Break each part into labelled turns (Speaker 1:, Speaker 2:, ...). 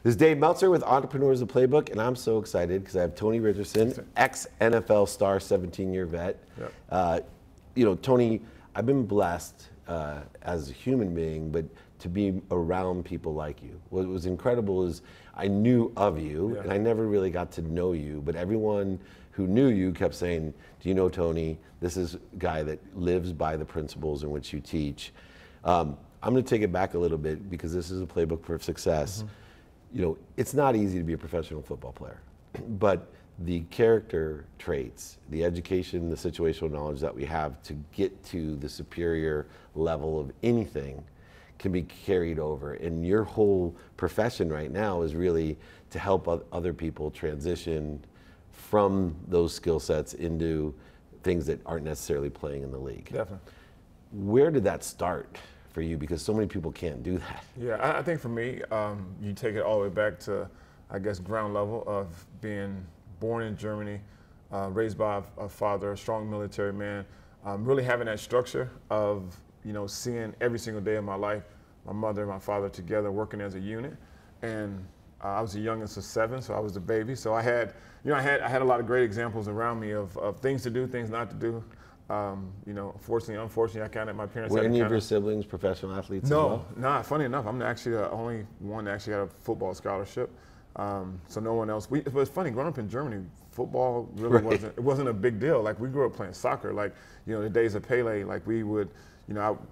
Speaker 1: This is Dave Meltzer with Entrepreneurs of Playbook, and I'm so excited because I have Tony Richardson, ex-NFL star, 17-year vet. Yep. Tony, I've been blessed as a human being, but to be around people like you. What was incredible is I knew of you, and I never really got to know you, but everyone who knew you kept saying, do you know Tony? This is a guy that lives by the principles in which you teach. I'm going to take it back a little bit because this is a playbook for success. Mm-hmm. It's not easy to be a professional football player, but the character traits, the education, the situational knowledge that we have to get to the superior level of anything can be carried over. And your whole profession right now is really to help other people transition from those skill sets into things that aren't necessarily playing in the league.
Speaker 2: Definitely.
Speaker 1: Where did that start for you? Because so many people can't do that.
Speaker 2: Yeah, I think for me, you take it all the way back to, I guess, ground level of being born in Germany, raised by a father, a strong military man, really having that structure of, seeing every single day of my life, my mother and my father together working as a unit. And I was the youngest of 7, so I was the baby. So I had a lot of great examples around me of things to do, things not to do. Fortunately, unfortunately, my parents.
Speaker 1: Were any of your siblings professional athletes?
Speaker 2: No, funny enough, I'm actually the only one that actually had a football scholarship. So no one else. It was funny growing up in Germany. Football really wasn't a big deal. Like we grew up playing soccer. Like the days of Pele. Like we would,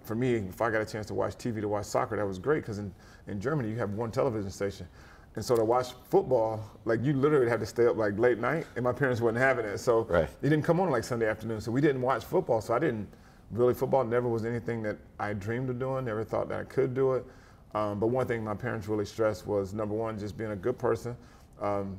Speaker 2: for me, if I got a chance to watch TV to watch soccer, that was great because in Germany you have one television station. And so to watch football, like you literally had to stay up like late night, and my parents wasn't having it. So it didn't come on like Sunday afternoon. So we didn't watch football. So football never was anything that I dreamed of doing, never thought that I could do it. But one thing my parents really stressed was, number one, just being a good person,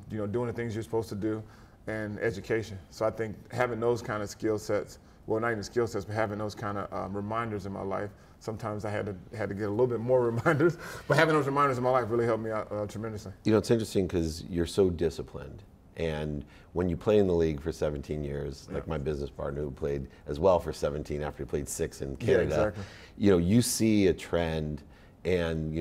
Speaker 2: doing the things you're supposed to do, and education. So I think having those kind of skill sets, well, not even skill sets, but having those kind of reminders in my life. Sometimes I had to get a little bit more reminders, but having those reminders in my life really helped me out tremendously.
Speaker 1: It's interesting because you're so disciplined, and when you play in the league for 17 years, like my business partner who played as well for 17 after he played 6 in Canada, you see a trend, and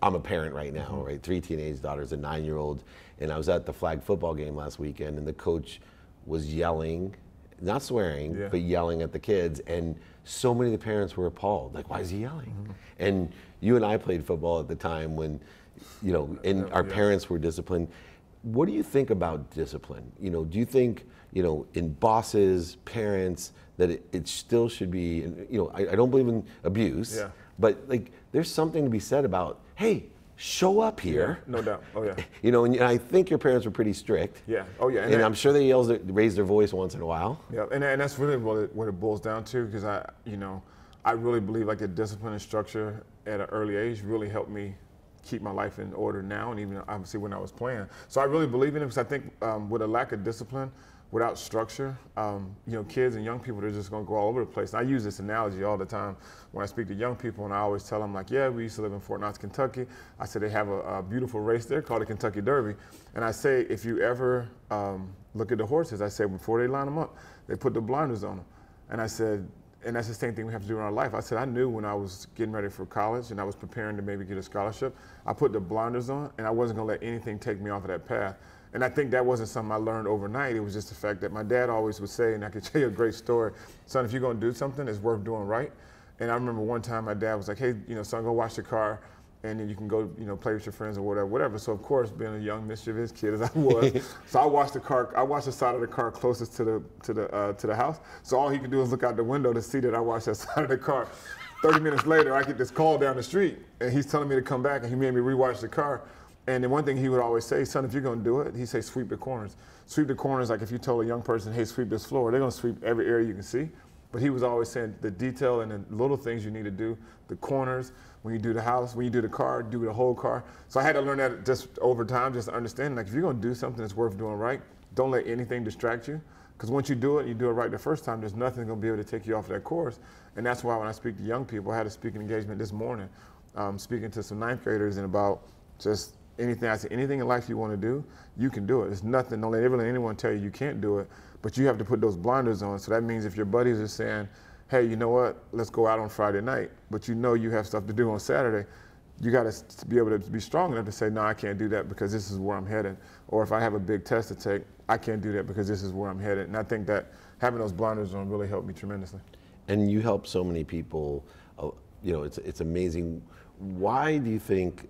Speaker 1: I'm a parent right now, right? 3 teenage daughters, a 9-year-old, and I was at the flag football game last weekend, and the coach was yelling, not swearing, but yelling at the kids, and so many of the parents were appalled. Like, why is he yelling? And you and I played football at the time when, and our parents were disciplined. What do you think about discipline? Do you think, in bosses, parents, that it still should be, I don't believe in abuse, but like, there's something to be said about, hey, show up here.
Speaker 2: Yeah, no doubt. Oh yeah.
Speaker 1: And I think your parents were pretty strict.
Speaker 2: Yeah. Oh yeah.
Speaker 1: And I'm sure they raised their voice once in a while.
Speaker 2: Yeah. And that's really what it boils down to, because I really believe like the discipline and structure at an early age really helped me keep my life in order now, and even obviously when I was playing. So I really believe in it because I think with a lack of discipline, without structure, kids and young people, they're just going to go all over the place. And I use this analogy all the time when I speak to young people, and I always tell them, like, we used to live in Fort Knox, Kentucky. I said they have a beautiful race there called the Kentucky Derby. And I say, if you ever look at the horses, I say, before they line them up, they put the blinders on them. And I said, and that's the same thing we have to do in our life. I said, I knew when I was getting ready for college and I was preparing to maybe get a scholarship, I put the blinders on, and I wasn't going to let anything take me off of that path. And I think that wasn't something I learned overnight. It was just the fact that my dad always would say, and I could tell you a great story, son, if you're going to do something, it's worth doing right. And I remember one time my dad was like, hey, son, go wash the car, and then you can go, play with your friends or whatever. So of course, being a young mischievous kid as I was, so I watched the side of the car closest to the house. So all he could do is look out the window to see that I watched that side of the car. 30 minutes later, I get this call down the street, and he's telling me to come back, and he made me rewatch the car. And the one thing he would always say, son, if you're going to do it, he'd say, sweep the corners. Sweep the corners, like if you told a young person, hey, sweep this floor, they're going to sweep every area you can see. But he was always saying the detail and the little things you need to do, the corners, when you do the house, when you do the car, do the whole car. So I had to learn that just over time, just understanding, like if you're going to do something that's worth doing right, don't let anything distract you. Because once you do it right the first time, there's nothing going to be able to take you off that course. And that's why when I speak to young people, I had a speaking engagement this morning, speaking to some 9th graders, and about just anything. I said, anything in life you want to do, you can do it. There's nothing, don't let anyone tell you can't do it, but you have to put those blinders on. So that means if your buddies are saying, hey, you know what, let's go out on Friday night, but you have stuff to do on Saturday, you got to be able to be strong enough to say, no, I can't do that because this is where I'm headed. Or if I have a big test to take, I can't do that because this is where I'm headed. And I think that having those blinders on really helped me tremendously.
Speaker 1: And you help so many people. You know, it's amazing. Why do you think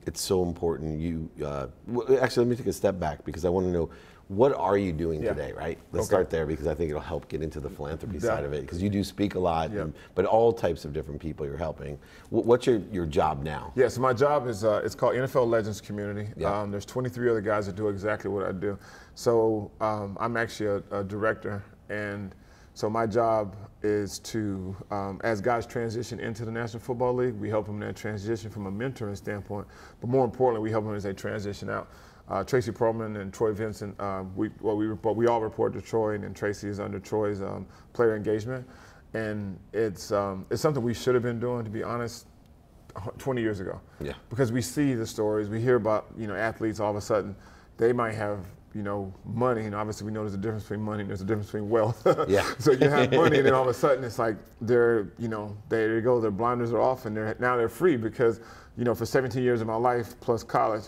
Speaker 1: it's so important? Actually, let me take a step back because I want to know, what are you doing today, right? Let's start there because I think it'll help get into the philanthropy side of it, because you do speak a lot, but all types of different people you're helping. What's your job now?
Speaker 2: Yeah, so my job is, it's called NFL Legends Community. There's 23 other guys that do exactly what I do. So I'm actually a director, and so my job is to, as guys transition into the National Football League, we help them in that transition from a mentoring standpoint, but more importantly, we help them as they transition out. Tracy Perlman and Troy Vincent, we all report to Troy, and Tracy is under Troy's player engagement. And it's something we should have been doing, to be honest, 20 years ago. Yeah. Because we see the stories, we hear about, you know, athletes all of a sudden, they might have, you know, money, and obviously we know there's a difference between money and there's a difference between wealth. Yeah. So you have money, and then all of a sudden it's like they're, you know, there you go, their blinders are off, and now they're free because, you know, for 17 years of my life plus college,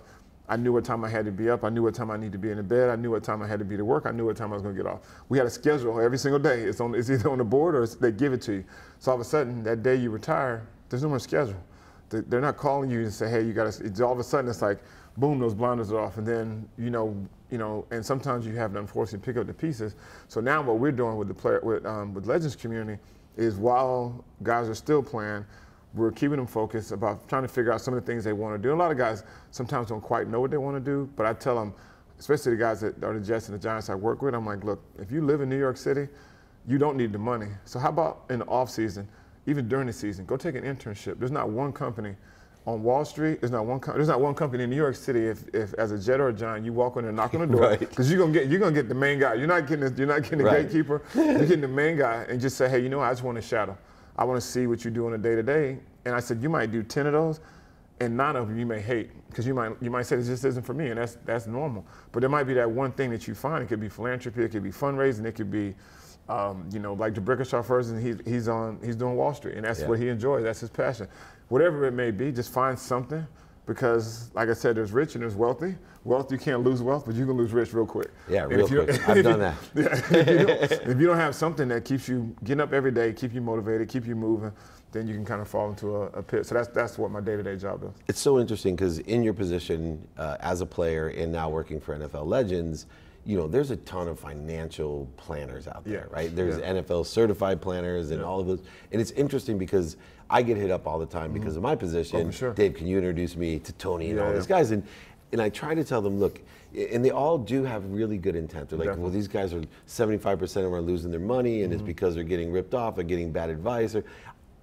Speaker 2: I knew what time I had to be up. I knew what time I needed to be in the bed. I knew what time I had to be to work. I knew what time I was going to get off. We had a schedule every single day. It's either on the board or they give it to you. So all of a sudden, that day you retire, there's no more schedule. They're not calling you and say, hey, you got to. All of a sudden, it's like, boom, those blinders are off, and then you know, and sometimes you have to unfortunately pick up the pieces. So now what we're doing with with Legends Community is, while guys are still playing, we're keeping them focused about trying to figure out some of the things they want to do. A lot of guys sometimes don't quite know what they want to do, but I tell them, especially the guys that are the Jets and the Giants I work with, I'm like, look, if you live in New York City, you don't need the money. So how about in the off season, even during the season, go take an internship. There's not one company on Wall Street. There's not one company in New York City. If as a Jet or a Giant, you walk in and knock on the door, because you're gonna get the main guy. You're not getting the gatekeeper. You're getting the main guy, and just say, hey, you know what? I just want to shadow. I want to see what you do on a day-to-day. And I said, you might do 10 of those, and 9 of them you may hate, because you might say this just isn't for me, and that's normal. But there might be that one thing that you find. It could be philanthropy, it could be fundraising, it could be, you know, like DeBrickashaw first, and he's doing Wall Street, and that's what he enjoys. That's his passion. Whatever it may be, just find something, because like I said, there's rich and there's wealthy. Wealth, you can't lose wealth, but you can lose rich real quick.
Speaker 1: Yeah, real quick. I've done that.
Speaker 2: If you don't have something that keeps you getting up every day, keep you motivated, keep you moving, then you can kind of fall into a pit. So that's what my day-to-day job is. It's
Speaker 1: so interesting because in your position as a player and now working for NFL Legends, you know, there's a ton of financial planners out there, right? There's NFL certified planners and all of those. And it's interesting because I get hit up all the time because of my position. Oh, sure. Dave, can you introduce me to Tony and all these guys? And I try to tell them, look, and they all do have really good intent. They're like, well, these guys are 75% of them are losing their money, and it's because they're getting ripped off or getting bad advice. Or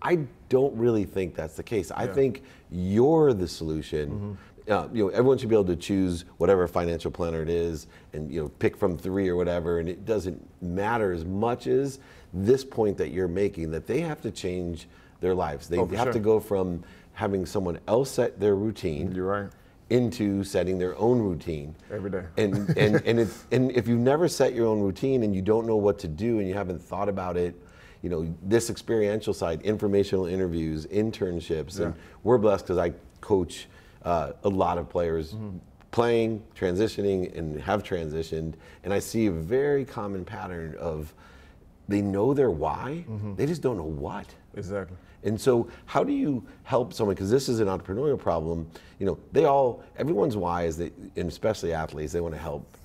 Speaker 1: I don't really think that's the case. I think you're the solution. You know, everyone should be able to choose whatever financial planner it is, and you know, pick from 3 or whatever. And it doesn't matter as much as this point that you're making, that they have to change their lives. They have to go from having someone else set their routine. You're right. Into setting their own routine
Speaker 2: every day.
Speaker 1: And if you've never set your own routine and you don't know what to do and you haven't thought about it, you know, this experiential side, informational interviews, internships, and we're blessed because I coach a lot of players playing, transitioning, and have transitioned, and I see a very common pattern of they know their why, they just don't know what.
Speaker 2: Exactly.
Speaker 1: And so how do you help someone, because this is an entrepreneurial problem, you know, everyone's why is that, and especially athletes, they want to help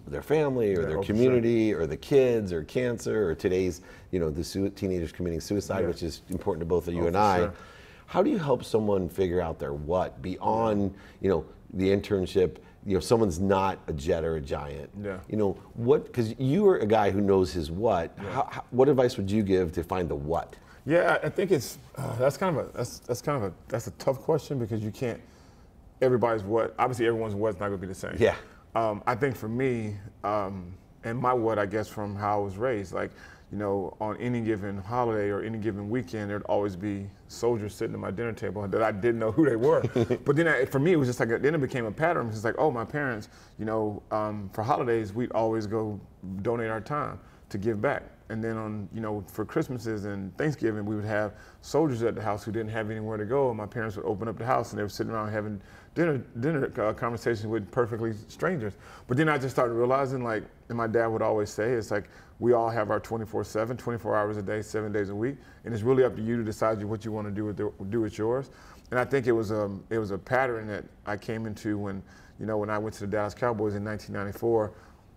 Speaker 1: their family or their community or the kids or cancer or today's, you know, the teenagers committing suicide, which is important to both of you and I. Sure. How do you help someone figure out their what beyond, you know, the internship? You know, someone's not a Jet or a Giant. You know, because you are a guy who knows his what. What advice would you give to find the what?
Speaker 2: Yeah, I think it's that's a tough question, because you can't, everybody's what, obviously everyone's what's not going to be the same.
Speaker 1: Yeah.
Speaker 2: I think for me, and my what, I guess, from how I was raised, like, you know, on any given holiday or any given weekend, there'd always be soldiers sitting at my dinner table that I didn't know who they were. But then for me, it was just like, then it became a pattern. It's just like, oh, my parents, you know, for holidays, we'd always go donate our time to give back. And then for Christmases and Thanksgiving, we would have soldiers at the house who didn't have anywhere to go. And my parents would open up the house and they were sitting around having dinner conversations with perfectly strangers. But then I just started realizing, like, and my dad would always say, it's like, we all have our 24/7, 24 hours a day, 7 days a week. And it's really up to you to decide what you want to do with yours. And I think it was a pattern that I came into when I went to the Dallas Cowboys in 1994.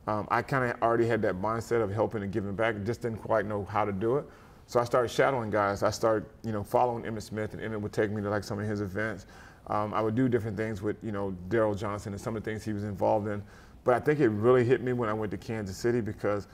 Speaker 2: I kind of already had that mindset of helping and giving back, just didn't quite know how to do it. So I started shadowing guys. I started, following Emmitt Smith, and Emmitt would take me to like some of his events. I would do different things with, Daryl Johnson and some of the things he was involved in. But I think it really hit me when I went to Kansas City, because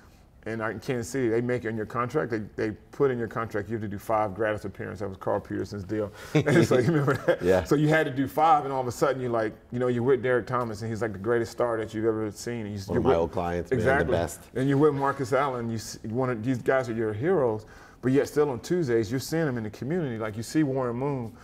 Speaker 2: in Kansas City, they make it in your contract, they put in your contract, you have to do 5 gratis appearances. That was Carl Peterson's deal. And so you remember that?
Speaker 1: Yeah. So
Speaker 2: you had to do 5, and all of a sudden you're like, you're with Derek Thomas, and he's like the greatest star that you've ever seen. And
Speaker 1: one of my old clients,
Speaker 2: exactly.
Speaker 1: Man, the best.
Speaker 2: And you're with Marcus Allen. These guys are your heroes, but yet still on Tuesdays, you're seeing them in the community. Like you see Warren Moon,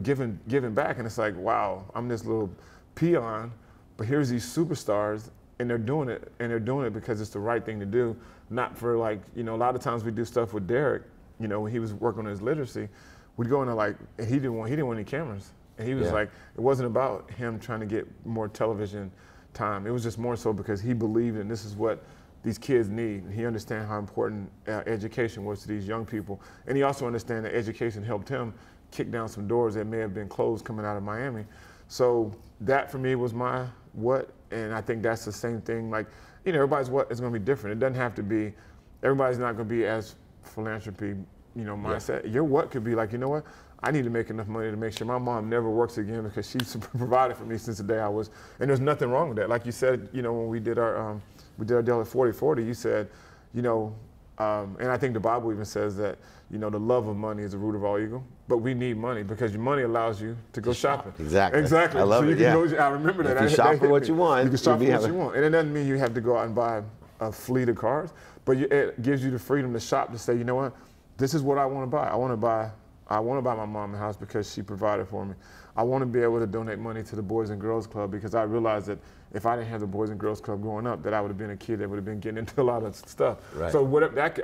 Speaker 2: giving back, and it's like, wow, I'm this little peon, but here's these superstars, and they're doing it because it's the right thing to do, not for like, a lot of times we do stuff with Derek, when he was working on his literacy, we'd go into like, and he didn't want any cameras. And he was like, it wasn't about him trying to get more television time. It was just more so because he believed in this is what these kids need. And he understood how important education was to these young people. And he also understood that education helped him kick down some doors that may have been closed coming out of Miami. So that for me was my what, and I think that's the same thing. Like, everybody's what is going to be different. It doesn't have to be, everybody's not going to be as philanthropy, mindset. Yeah. Your what could be like, what? I need to make enough money to make sure my mom never works again, because she's provided for me since the day I was, and there's nothing wrong with that. Like you said, when we did our deal at 40-40, you said, and I think the Bible even says that, the love of money is the root of all evil. But we need money because your money allows you to go shopping.
Speaker 1: Exactly.
Speaker 2: Exactly.
Speaker 1: I love it.
Speaker 2: Go, I remember that.
Speaker 1: If you shop for what you want,
Speaker 2: you can shop for what you want. And it doesn't mean you have to go out and buy a fleet of cars, but it gives you the freedom to shop, to say, you know what, this is what I want to buy. I want to buy my mom a house because she provided for me. I want to be able to donate money to the Boys and Girls Club because I realized that if I didn't have the Boys and Girls Club growing up, that I would have been a kid that would have been getting into a lot of stuff.
Speaker 1: Right.
Speaker 2: So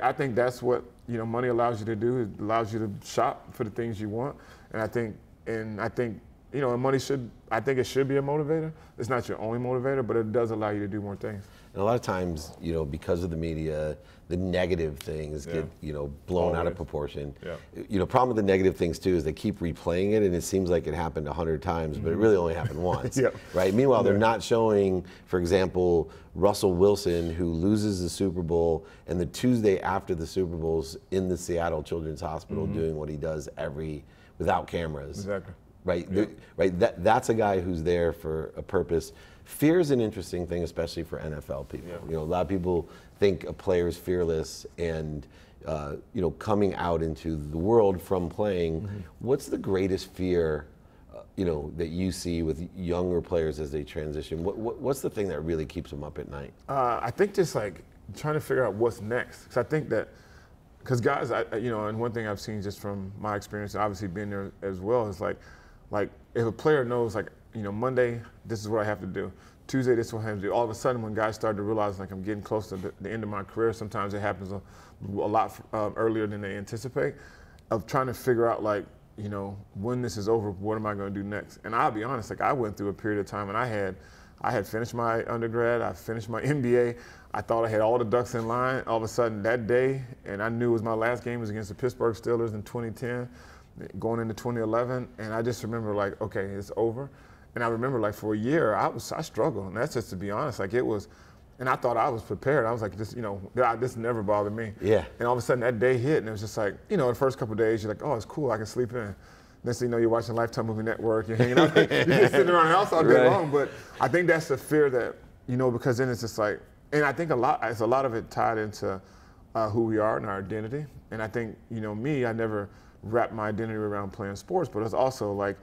Speaker 2: I think that's what money allows you to do. It allows you to shop for the things you want. And I think money I think it should be a motivator. It's not your only motivator, but it does allow you to do more things.
Speaker 1: And a lot of times, because of the media, the negative things get, blown out of proportion. Yeah. Problem with the negative things too is they keep replaying it, and it seems like it happened 100 times, but it really only happened once. Yeah. Right? Meanwhile, they're not showing, for example, Russell Wilson, who loses the Super Bowl, and the Tuesday after the Super Bowl's in the Seattle Children's Hospital doing what he does without cameras.
Speaker 2: Exactly.
Speaker 1: Right, right. That's a guy who's there for a purpose. Fear is an interesting thing, especially for NFL people. Yeah. A lot of people think a player's fearless, and coming out into the world from playing. Mm-hmm. What's the greatest fear, that you see with younger players as they transition? What's the thing that really keeps them up at night?
Speaker 2: I think just like trying to figure out what's next. Because I think that. Because guys, and one thing I've seen just from my experience, obviously being there as well, is like if a player knows, like, Monday, this is what I have to do. Tuesday, this is what I have to do. All of a sudden, when guys start to realize, like, I'm getting close to the end of my career, sometimes it happens a lot earlier than they anticipate, of trying to figure out, like, when this is over, what am I going to do next? And I'll be honest, like, I went through a period of time, and I had finished my undergrad, I finished my MBA, I thought I had all the ducks in line. All of a sudden that day, and I knew it was my last game, was against the Pittsburgh Steelers in 2010, going into 2011, and I just remember, like, okay, it's over. And I remember, like, for a year, I struggled, and that's just to be honest. Like, it was, and I thought I was prepared. I was like, this never bothered me. Yeah. And all of a sudden that day hit, and it was just like, the first couple of days, you're like, oh, it's cool, I can sleep in. Next thing you know, you're watching Lifetime Movie Network, you're hanging out, you're just sitting around the house all day long. But I think that's the fear that, because then it's just like, and I think a lot of it tied into who we are and our identity. And I think, I never wrapped my identity around playing sports, but it's also like,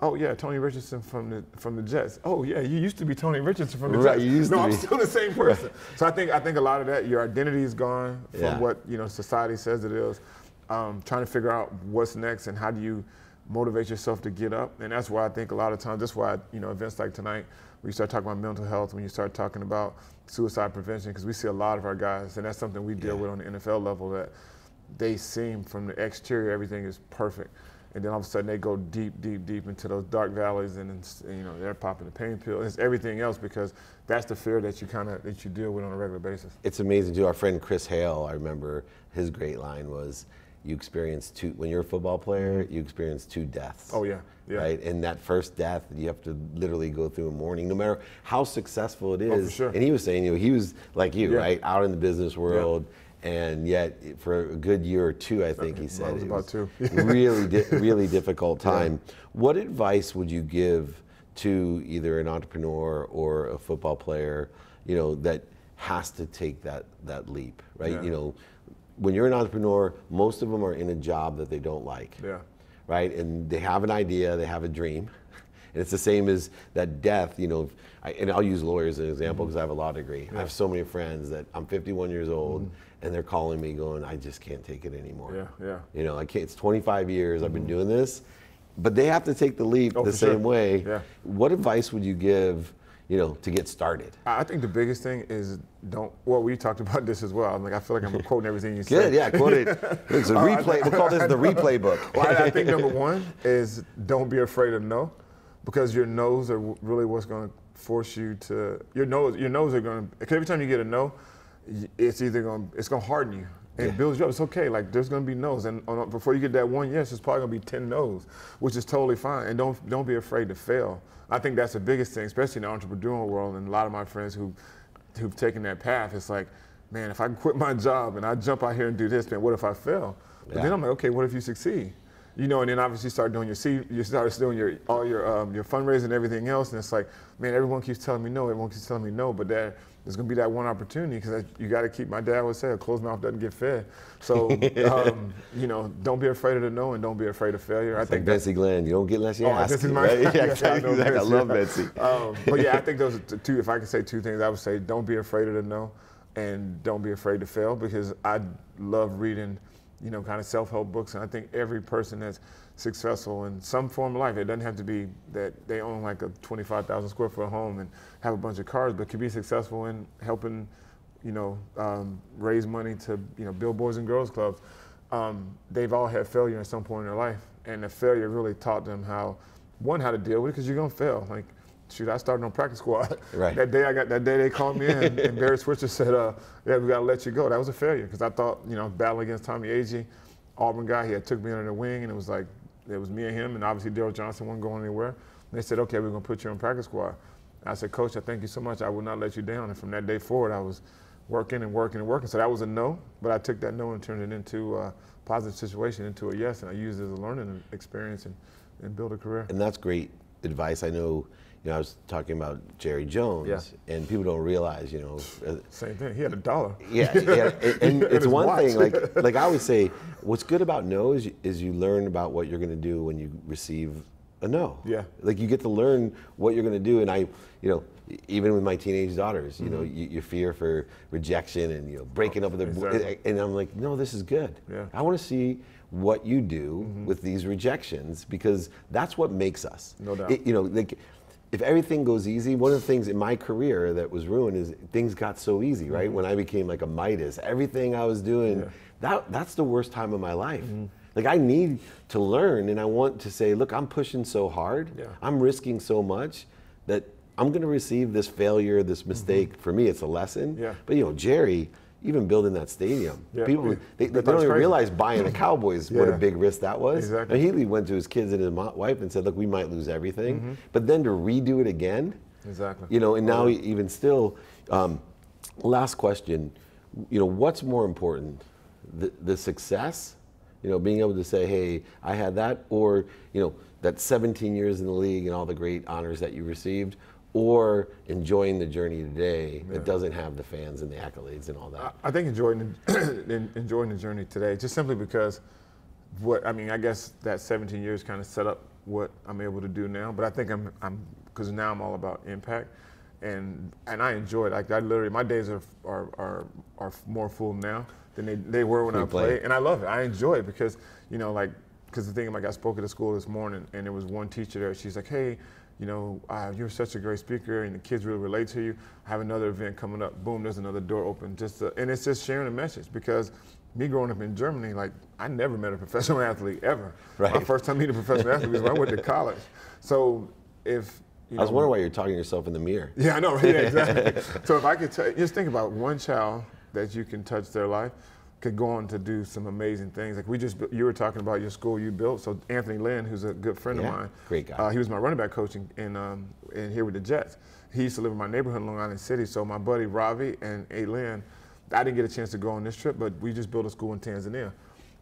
Speaker 2: oh yeah, Tony Richardson from the Jets. Oh yeah, you used to be Tony Richardson from the Jets. No, I'm still the same person. Right. So I think a lot of that, your identity is gone from what society says it is. Trying to figure out what's next and how do you motivate yourself to get up. And that's why I think a lot of times, that's why, events like tonight, when you start talking about mental health, when you start talking about suicide prevention, because we see a lot of our guys, and that's something we deal with on the NFL level, that they seem from the exterior, everything is perfect. And then all of a sudden they go deep, deep, deep into those dark valleys, and they're popping the pain pill. It's everything else, because that's the fear that you deal with on a regular basis.
Speaker 1: It's amazing too. Our friend Chris Hale, I remember his great line was, you experience when you're a football player, you experience 2 deaths.
Speaker 2: Oh yeah, yeah.
Speaker 1: Right, and that first death, you have to literally go through a mourning, no matter how successful it is.
Speaker 2: Oh, for sure.
Speaker 1: And he was saying, he was like you, right, out in the business world. Yeah. And yet, for a good year or 2, I think he said,
Speaker 2: it was about 2.
Speaker 1: really difficult time. Yeah. What advice would you give to either an entrepreneur or a football player, that has to take that leap, right?
Speaker 2: Yeah.
Speaker 1: When you're an entrepreneur, most of them are in a job that they don't like, right? And they have an idea, they have a dream. And it's the same as that death, and I'll use lawyers as an example because I have a law degree. I have so many friends that I'm 51 years old and they're calling me going, I just can't take it anymore. I can't, it's 25 years I've been doing this, but they have to take the leap the same way. Yeah. What advice would you give, to get started?
Speaker 2: I think the biggest thing is we talked about this as well. I feel like I'm quoting everything you said.
Speaker 1: Good, yeah, quote it. It's a replay, we'll call this the replay book.
Speaker 2: Well, I think number 1 is don't be afraid of no, because your no's are really what's going to force you to, your no's are going to, because every time you get a no, it's going to harden you. And it builds you up. It's okay. Like, there's going to be no's, and before you get that 1 yes, there's probably going to be 10 no's, which is totally fine. And don't be afraid to fail. I think that's the biggest thing, especially in the entrepreneurial world. And a lot of my friends who've taken that path, it's like, man, if I quit my job and I jump out here and do this, man, what if I fail? But then I'm like, okay, what if you succeed? And then obviously start doing you start doing all your fundraising and everything else, and it's like, man, everyone keeps telling me no, but there's going to be that one opportunity, because you got to keep, my dad would say, a closed mouth doesn't get fed. So, don't be afraid of the no, and don't be afraid of failure.
Speaker 1: It's I think like Betsy Glenn, you don't get less you ask. Right? Yeah, exactly. I love Betsy.
Speaker 2: But yeah, I think those are 2, if I could say 2 things, I would say don't be afraid of the no, and don't be afraid to fail, because I love reading, kind of self-help books, and I think every person that's successful in some form of life, it doesn't have to be that they own like a 25,000 square foot home and have a bunch of cars, but can be successful in helping, raise money to, build Boys and Girls Clubs. They've all had failure at some point in their life, and the failure really taught them how to deal with it, because you're gonna fail. Like, shoot, I started on practice squad.
Speaker 1: Right.
Speaker 2: That day they called me in, and Barry Switzer said, yeah, we gotta let you go. That was a failure, because I thought, battling against Tommy Agee, Auburn guy, he took me under the wing, and it was like, it was me and him, and obviously Daryl Johnson wasn't going anywhere. And they said, okay, we're gonna put you on practice squad. I said, Coach, I thank you so much. I will not let you down. And from that day forward, I was working and working and working. So that was a no, but I took that no and turned it into a positive situation, into a yes, and I used it as a learning experience and build a career.
Speaker 1: And that's great advice. I know, I was talking about Jerry Jones, and people don't realize,
Speaker 2: Same thing. He had $1.
Speaker 1: Yeah, and it's one thing. Like I always say, what's good about no is you learn about what you're going to do when you receive a no.
Speaker 2: Yeah.
Speaker 1: Like, you get to learn what you're going to do, and I, even with my teenage daughters, you fear for rejection and breaking up with them, and I'm like, no, this is good.
Speaker 2: Yeah.
Speaker 1: I want to see what you do with these rejections, because that's what makes us.
Speaker 2: No doubt.
Speaker 1: If everything goes easy, one of the things in my career that was ruined is things got so easy, right? When I became like a Midas, everything I was doing, that's the worst time of my life. Like, I need to learn, and I want to say, look, I'm pushing so hard, I'm risking so much that I'm gonna receive this failure, this mistake. For me, it's a lesson. But Jerry, even building that stadium, people, they don't even realize buying the Cowboys, what a big risk that was.
Speaker 2: Exactly.
Speaker 1: And he went to his kids and his wife and said, look, we might lose everything. But then to redo it again, and now even still, last question, what's more important, the success, being able to say, hey, I had that, or, that 17 years in the league and all the great honors that you received, or enjoying the journey today that doesn't have the fans and the accolades and all that?
Speaker 2: I think enjoying the journey today, just simply because I guess that 17 years kind of set up what I'm able to do now. But I think because now I'm all about impact, and I enjoy it. Like, I literally, my days are more full now than they were when I played, and I love it. I enjoy it because because the thing, like I spoke at a school this morning, and there was one teacher there. She's like, hey, you know, you're such a great speaker, and the kids really relate to you. I have another event coming up. Boom, there's another door open. And it's just sharing a message, because me growing up in Germany, like, I never met a professional athlete ever.
Speaker 1: Right.
Speaker 2: My first time meeting a professional athlete was when I went to college. So if
Speaker 1: I was wondering why you're talking to yourself in the mirror.
Speaker 2: Yeah, I know, right? Yeah, exactly. So if I could just think about one child that you can touch their life, could go on to do some amazing things. Like you were talking about your school you built. So Anthony Lynn, who's a good friend of mine,
Speaker 1: great guy.
Speaker 2: He was my running back coach in here with the Jets. He used to live in my neighborhood in Long Island City. So my buddy Ravi and Lynn, I didn't get a chance to go on this trip, but we just built a school in Tanzania.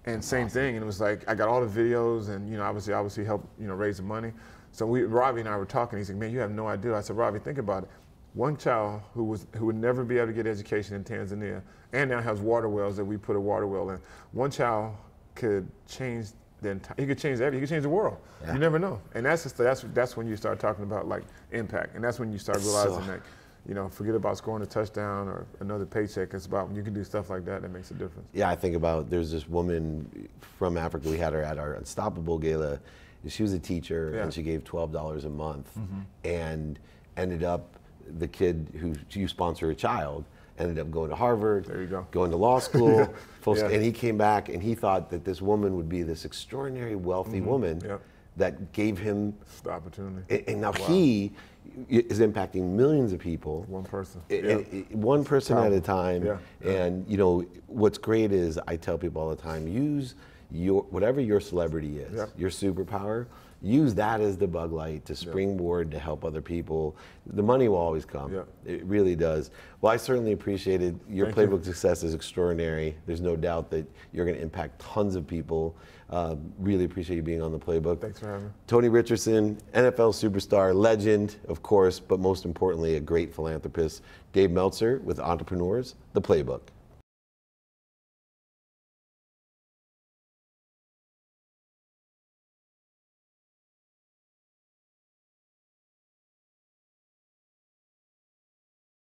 Speaker 2: And same thing, and it was like, I got all the videos, and you know, obviously helped, you know, raise the money. So Ravi and I were talking. He's like, man, you have no idea. I said, Ravi, think about it. One child who would never be able to get education in Tanzania, and now has water wells that we put a water well in. One child could change he could change everything. He could change the world. Yeah. You never know. And that's when you start talking about like impact, and that's when you start realizing that, you know, forget about scoring a touchdown or another paycheck. It's about when you can do stuff like that makes a difference.
Speaker 1: Yeah, I think about, there's this woman from Africa. We had her at our Unstoppable Gala. She was a teacher, and she gave $12 a month, and ended up, the kid who you sponsor a child, ended up going to Harvard,
Speaker 2: there you go,
Speaker 1: going to law school, and he came back and he thought that this woman would be this extraordinary wealthy woman that gave him
Speaker 2: the opportunity.
Speaker 1: And now he is impacting millions of people.
Speaker 2: One person.
Speaker 1: One person at a time. And you know, what's great is, I tell people all the time, use whatever your celebrity is, your superpower, use that as the bug light to springboard to help other people. The money will always come. It really does. Well, I certainly appreciated your Playbook success is extraordinary. There's no doubt that you're going to impact tons of people. Really appreciate you being on the Playbook.
Speaker 2: Thanks for having me.
Speaker 1: Tony Richardson, NFL superstar, legend, of course, but most importantly, a great philanthropist. Dave Meltzer with Entrepreneurs, the Playbook.